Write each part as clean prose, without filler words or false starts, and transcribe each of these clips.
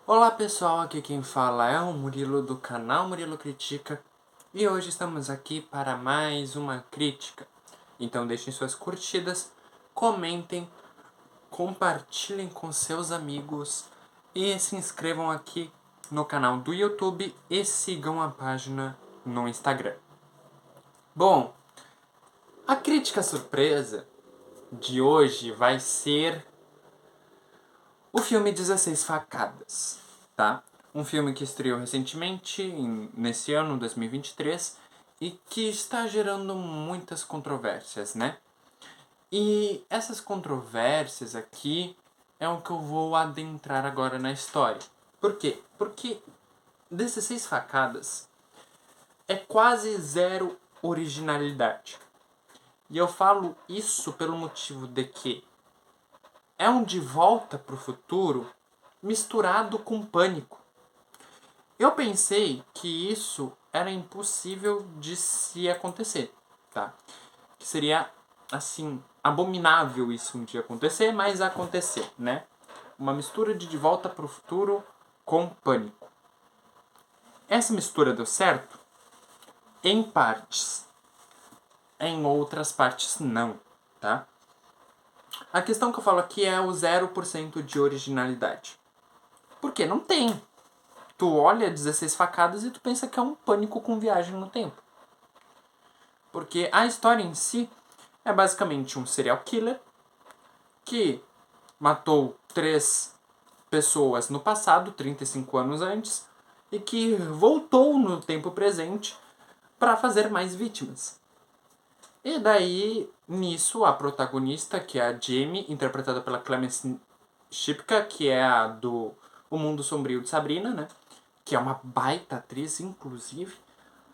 Olá pessoal, aqui quem fala é o Murilo do canal Murilo Critica e hoje estamos aqui para mais uma crítica. Então deixem suas curtidas, comentem, compartilhem com seus amigos e se inscrevam aqui no canal do YouTube e sigam a página no Instagram. Bom, a crítica surpresa de hoje vai ser o filme 16 Facadas, tá? Um filme que estreou recentemente, nesse ano, 2023, e que está gerando muitas controvérsias, né? E essas controvérsias aqui é o que eu vou adentrar agora na história. Por quê? Porque 16 Facadas é quase zero originalidade. E eu falo isso pelo motivo de que é um De Volta para o Futuro misturado com Pânico. Eu pensei que isso era impossível de se acontecer, tá? Que seria, assim, abominável isso um dia acontecer, mas acontecer, né? Uma mistura de Volta para o Futuro com Pânico. Essa mistura deu certo? Em partes. Em outras partes, não, tá? A questão que eu falo aqui é o 0% de originalidade. Porque não tem. Tu olha 16 facadas e tu pensa que é um Pânico com viagem no tempo. Porque a história em si é basicamente um serial killer que matou 3 pessoas no passado, 35 anos antes, e que voltou no tempo presente para fazer mais vítimas. E daí, nisso, a protagonista, que é a Jamie, interpretada pela Clemence Shipka, que é a do O Mundo Sombrio de Sabrina, né? Que é uma baita atriz, inclusive.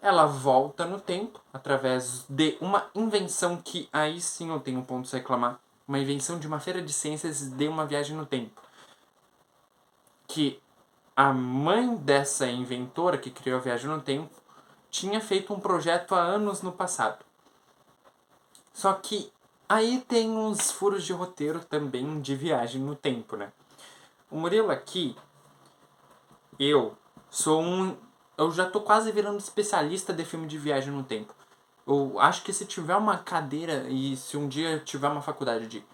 Ela volta no tempo através de uma invenção que aí sim eu tenho pontos a reclamar. Uma invenção de uma feira de ciências de uma viagem no tempo. Que a mãe dessa inventora que criou a viagem no tempo tinha feito um projeto há anos no passado. Só que aí tem uns furos de roteiro também de viagem no tempo, né? O Murilo aqui, eu sou um... Eu já tô quase virando especialista de filme de viagem no tempo. Eu acho que se tiver uma cadeira e se um dia tiver uma faculdade de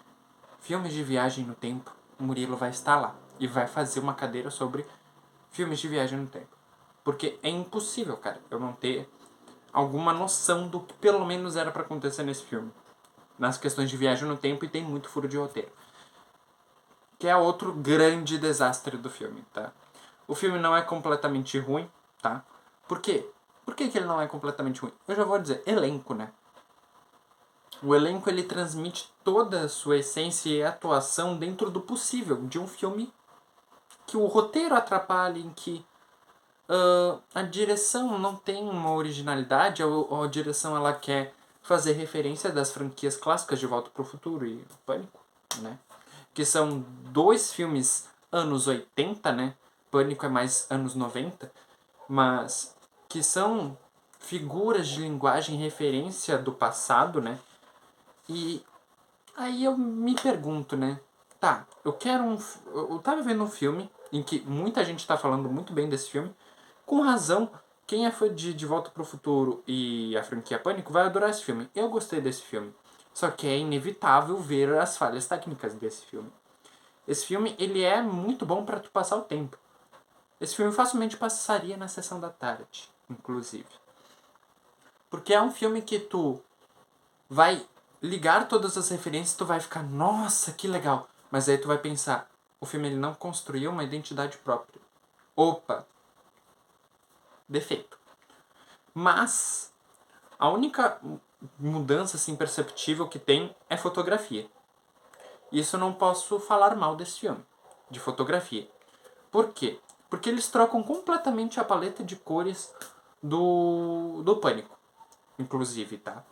filmes de viagem no tempo, o Murilo vai estar lá e vai fazer uma cadeira sobre filmes de viagem no tempo. Porque é impossível, cara, eu não ter alguma noção do que pelo menos era para acontecer nesse filme. Nas questões de viagem no tempo e tem muito furo de roteiro. Que é outro grande desastre do filme, tá? O filme não é completamente ruim, tá? Por quê? Por que ele não é completamente ruim? Eu já vou dizer, elenco, né? O elenco ele transmite toda a sua essência e atuação dentro do possível de um filme que o roteiro atrapalha, em que a direção não tem uma originalidade, a direção ela quer fazer referência das franquias clássicas de Volta para o Futuro e Pânico, né? Que são 2 filmes anos 80, né? Pânico é mais anos 90, mas que são figuras de linguagem referência do passado, né? E aí eu me pergunto, né? Tá, eu quero um. Eu tava vendo um filme em que muita gente tá falando muito bem desse filme. Com razão, quem é fã de Volta pro Futuro e a franquia Pânico vai adorar esse filme. Eu gostei desse filme. Só que é inevitável ver as falhas técnicas desse filme. Esse filme, ele é muito bom para tu passar o tempo. Esse filme facilmente passaria na sessão da tarde, inclusive. Porque é um filme que tu vai ligar todas as referências, tu vai ficar, nossa, que legal. Mas aí tu vai pensar, o filme ele não construiu uma identidade própria. Opa, defeito. Mas a única mudança assim perceptível que tem é fotografia. Isso eu não posso falar mal desse filme, de fotografia. Por quê? Porque eles trocam completamente a paleta de cores do Pânico, inclusive, tá?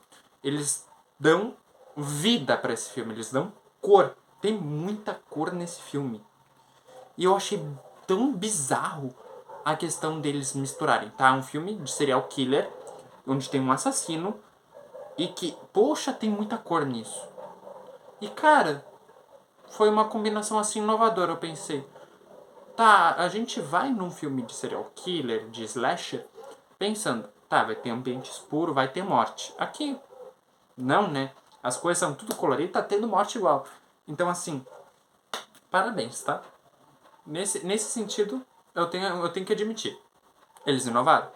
Eles dão vida para esse filme, eles dão cor. Tem muita cor nesse filme. E eu achei tão bizarro a questão deles misturarem, tá? Um filme de serial killer, onde tem um assassino, e que, poxa, tem muita cor nisso. E, cara, foi uma combinação assim inovadora, eu pensei. Tá, a gente vai num filme de serial killer, de slasher, pensando, tá, vai ter ambiente escuro, vai ter morte. Aqui, não, né? As coisas são tudo colorido, tá tendo morte igual. Então, assim, parabéns, tá? Nesse sentido, eu tenho que admitir. Eles inovaram.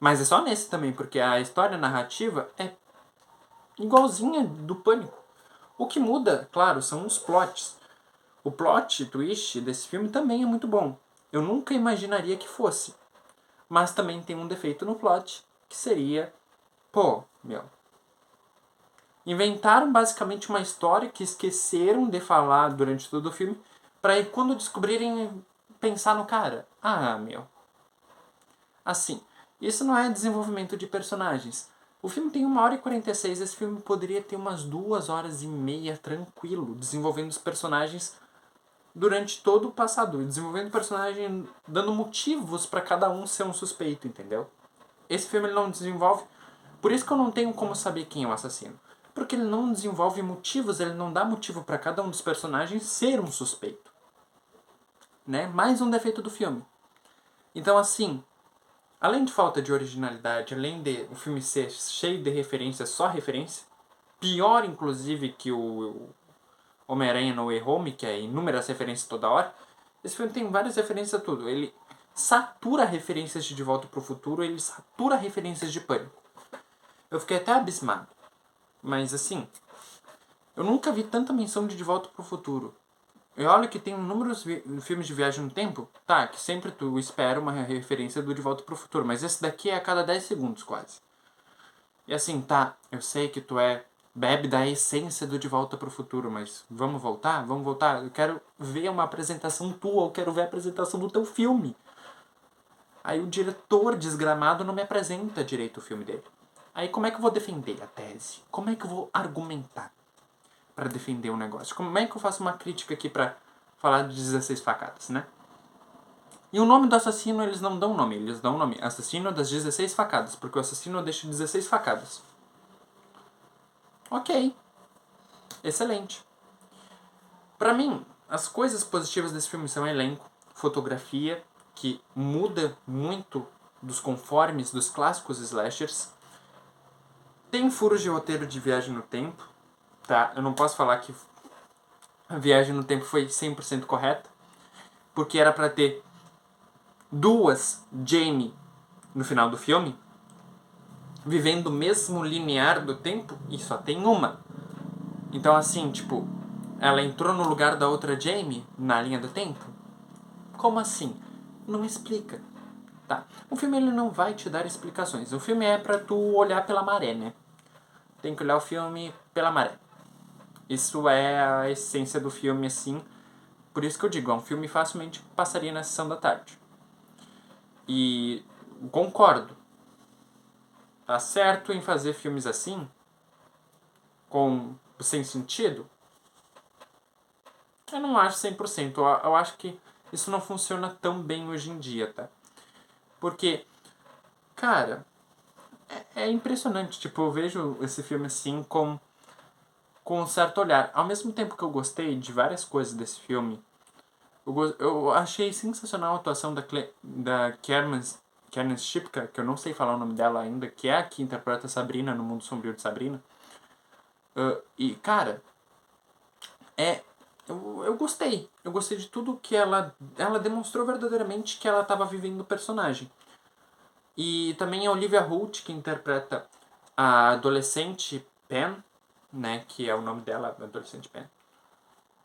Mas é só nesse também, porque a história narrativa é igualzinha do Pânico. O que muda, claro, são os plots. O plot twist desse filme também é muito bom. Eu nunca imaginaria que fosse. Mas também tem um defeito no plot, que seria... Pô, meu... Inventaram basicamente uma história que esqueceram de falar durante todo o filme, pra aí quando descobrirem pensar no cara. Ah, meu... Assim, isso não é desenvolvimento de personagens. O filme tem 1h46, esse filme poderia ter umas 2h30 tranquilo, desenvolvendo os personagens durante todo o passado, desenvolvendo o personagem, dando motivos pra cada um ser um suspeito, entendeu? Esse filme ele não desenvolve, por isso que eu não tenho como saber quem é o assassino. Porque ele não desenvolve motivos, ele não dá motivo pra cada um dos personagens ser um suspeito. Né? Mais um defeito do filme. Então assim, além de falta de originalidade, além de o filme ser cheio de referências, só referência, pior inclusive que o Homem-Aranha No Way Home, que é inúmeras referências toda hora, esse filme tem várias referências a tudo. Ele satura referências de Volta pro Futuro, ele satura referências de Pânico. Eu fiquei até abismado. Mas assim, eu nunca vi tanta menção de Volta pro Futuro. E olha que tem inúmeros filmes de viagem no tempo, tá, que sempre tu espera uma referência do De Volta pro Futuro, mas esse daqui é a cada 10 segundos quase. E assim, tá, eu sei que tu bebe da essência do De Volta pro Futuro, mas vamos voltar? Vamos voltar? Eu quero ver uma apresentação tua, eu quero ver a apresentação do teu filme. Aí o diretor desgramado não me apresenta direito o filme dele. Aí como é que eu vou defender a tese? Como é que eu vou argumentar pra defender o negócio? Como é que eu faço uma crítica aqui pra falar de 16 facadas, né? E o nome do assassino eles não dão nome, eles dão o nome Assassino das 16 facadas, porque o assassino deixa 16 facadas. Ok. Excelente. Pra mim, as coisas positivas desse filme são elenco, fotografia, que muda muito dos conformes dos clássicos slashers. Tem furos de roteiro de viagem no tempo, tá? Eu não posso falar que a viagem no tempo foi 100% correta, porque era pra ter duas Jamie no final do filme, vivendo o mesmo linear do tempo, e só tem uma. Então assim, tipo, ela entrou no lugar da outra Jamie na linha do tempo? Como assim? Não explica, tá? O filme ele não vai te dar explicações. O filme é pra tu olhar pela maré, né? Tem que olhar o filme pela maré. Isso é a essência do filme, assim. Por isso que eu digo, é um filme facilmente passaria na sessão da tarde. E concordo. Tá certo em fazer filmes assim? Sem sentido? Eu não acho 100%. Eu acho que isso não funciona tão bem hoje em dia, tá? Porque, cara, é impressionante. Tipo, eu vejo esse filme assim com um certo olhar. Ao mesmo tempo que eu gostei de várias coisas desse filme, eu achei sensacional a atuação da Kiernan Shipka, que eu não sei falar o nome dela ainda, que é a que interpreta Sabrina no Mundo Sombrio de Sabrina. E, cara, eu gostei. Eu gostei de tudo que ela demonstrou verdadeiramente que ela estava vivendo o personagem. E também a Olivia Holt, que interpreta a adolescente Pen, né, que é o nome dela, adolescente Pen,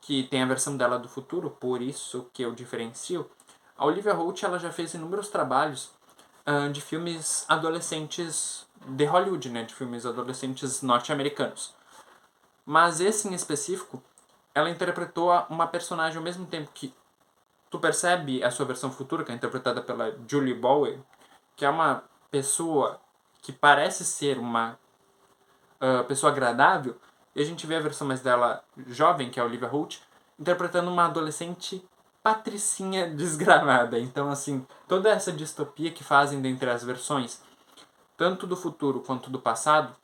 que tem a versão dela do futuro, por isso que eu diferencio. A Olivia Holt ela já fez inúmeros trabalhos de filmes adolescentes de Hollywood, né, de filmes adolescentes norte-americanos. Mas esse em específico, ela interpretou uma personagem ao mesmo tempo que tu percebe a sua versão futura, que é interpretada pela Julie Bowen, que é uma pessoa que parece ser uma pessoa agradável, e a gente vê a versão mais dela jovem, que é a Olivia Holt, interpretando uma adolescente patricinha desgramada. Então, assim, toda essa distopia que fazem dentre as versões, tanto do futuro quanto do passado,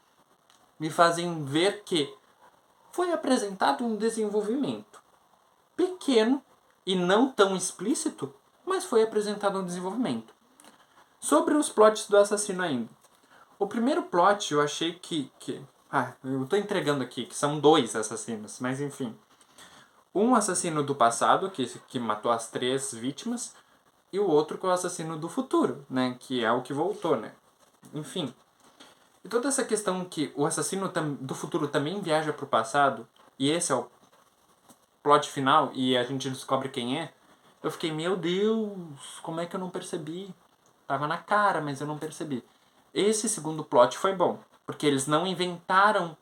me fazem ver que foi apresentado um desenvolvimento pequeno e não tão explícito, mas foi apresentado no desenvolvimento. Sobre os plots do assassino ainda. O primeiro plot eu achei eu tô entregando aqui, que são 2 assassinos, mas enfim. Um assassino do passado, que matou as 3 vítimas, e o outro que é o assassino do futuro, né? Que é o que voltou, né? Enfim. E toda essa questão que o assassino do futuro também viaja pro passado, e esse é o plot final, e a gente descobre quem é, eu fiquei, meu Deus, como é que eu não percebi? Tava na cara, mas eu não percebi. Esse segundo plot foi bom, porque eles não inventaram,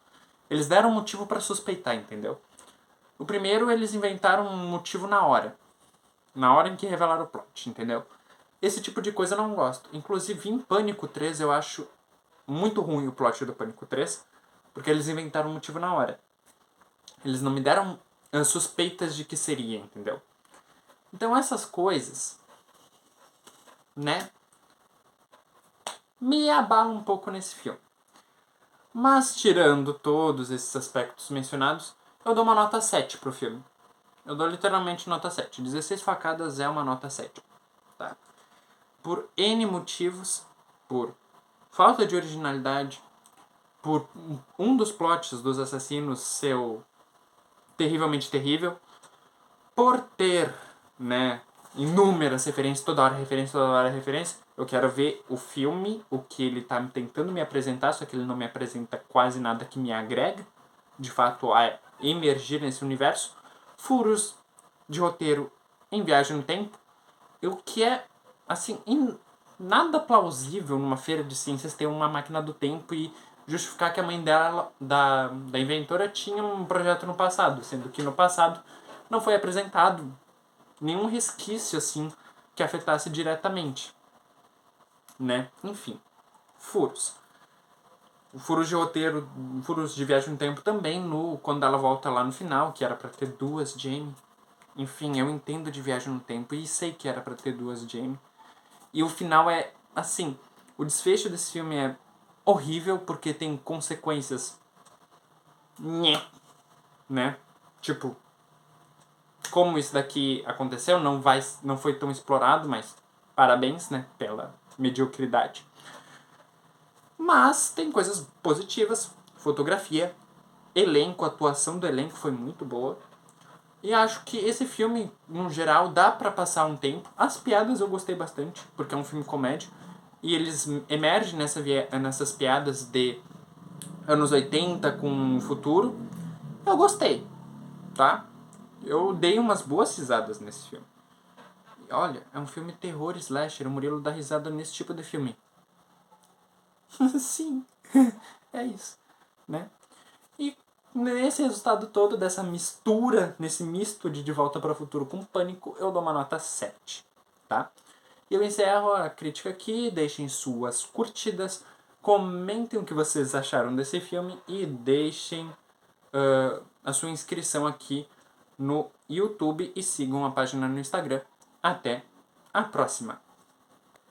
eles deram motivo pra suspeitar, entendeu? O primeiro, eles inventaram um motivo na hora em que revelaram o plot, entendeu? Esse tipo de coisa eu não gosto. Inclusive, em Pânico 3, eu acho muito ruim o plot do Pânico 3, porque eles inventaram um motivo na hora. Eles não me deram suspeitas de que seria, entendeu? Então essas coisas, né, me abalam um pouco nesse filme. Mas tirando todos esses aspectos mencionados, eu dou uma nota 7 pro filme. Eu dou literalmente nota 7. 16 facadas é uma nota 7. Tá? Por N motivos, por falta de originalidade, por um dos plots dos assassinos ser terrivelmente terrível, por ter, né, inúmeras referências, toda hora referência, toda hora referência. Eu quero ver o filme, o que ele tá tentando me apresentar, só que ele não me apresenta quase nada que me agrega, de fato, a emergir nesse universo. Furos de roteiro em Viagem no Tempo, o que é, assim, nada plausível numa feira de ciências ter uma máquina do tempo e justificar que a mãe dela, da inventora, tinha um projeto no passado, sendo que no passado não foi apresentado nenhum resquício, assim, que afetasse diretamente, né? Enfim, furos. Furos de roteiro, furos de Viagem no Tempo também, quando ela volta lá no final, que era pra ter 2 Jamie. Enfim, eu entendo de Viagem no Tempo e sei que era pra ter 2 Jamie. E o final é, assim, o desfecho desse filme é horrível porque tem consequências, né? Tipo, como isso daqui aconteceu, não foi tão explorado, mas parabéns, né, pela mediocridade. Mas tem coisas positivas, fotografia, elenco, a atuação do elenco foi muito boa. E acho que esse filme, no geral, dá pra passar um tempo. As piadas eu gostei bastante, porque é um filme comédia. E eles emergem nessas piadas de anos 80 com o futuro. Eu gostei, tá? Eu dei umas boas risadas nesse filme. E olha, é um filme terror slasher. O Murilo dá risada nesse tipo de filme. Sim, é isso, né? E nesse resultado todo, dessa mistura, nesse misto de Volta para o Futuro com Pânico, eu dou uma nota 7, tá? E eu encerro a crítica aqui, deixem suas curtidas, comentem o que vocês acharam desse filme e deixem a sua inscrição aqui no YouTube e sigam a página no Instagram. Até a próxima!